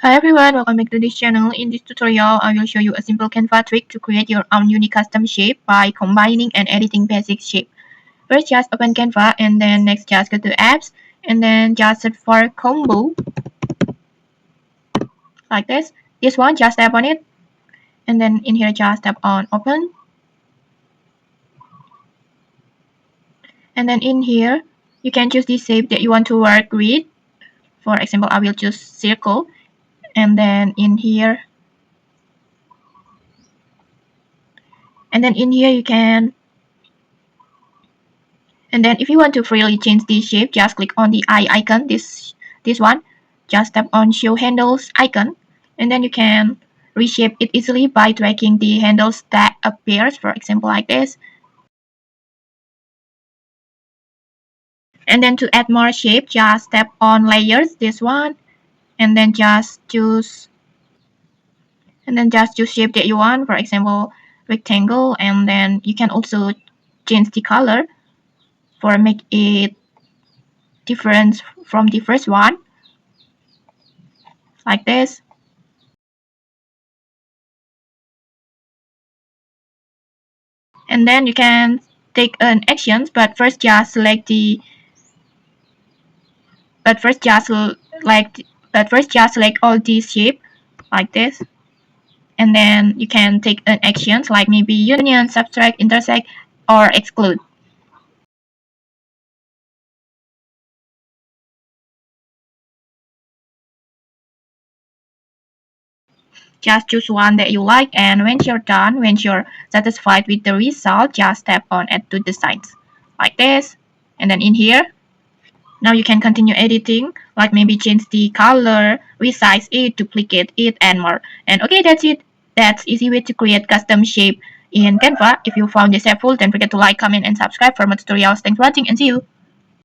Hi everyone, welcome back to this channel. In this tutorial, I will show you a simple Canva trick to create your own unique custom shape by combining and editing basic shape. First, just open Canva and then next just go to apps and then just search for combo like this. This one, just tap on it and then in here just tap on open. And then in here, you can choose the shape that you want to work with. For example, I will choose circle and then in here you can. And then if you want to freely change the shape, just click on the eye icon, this one. Just tap on show handles icon. And then you can reshape it easily by dragging the handles that appears, for example, like this. And then to add more shape, just tap on layers, this one. And then just choose shape that you want, for example, rectangle. And then you can also change the color for make it different from the first one, like this. And then you can take an actions, but first just select the but first just like but first just select all these shape like this. And then you can take an actions like maybe union, subtract, intersect, or exclude. Just choose one that you like, and when you're satisfied with the result, just tap on add to the sides like this. And then in here, now you can continue editing, like maybe change the color, resize it, duplicate it, and more. And okay, that's it. That's easy way to create custom shape in Canva. If you found this helpful, don't forget to like, comment, and subscribe for more tutorials. Thanks for watching and see you.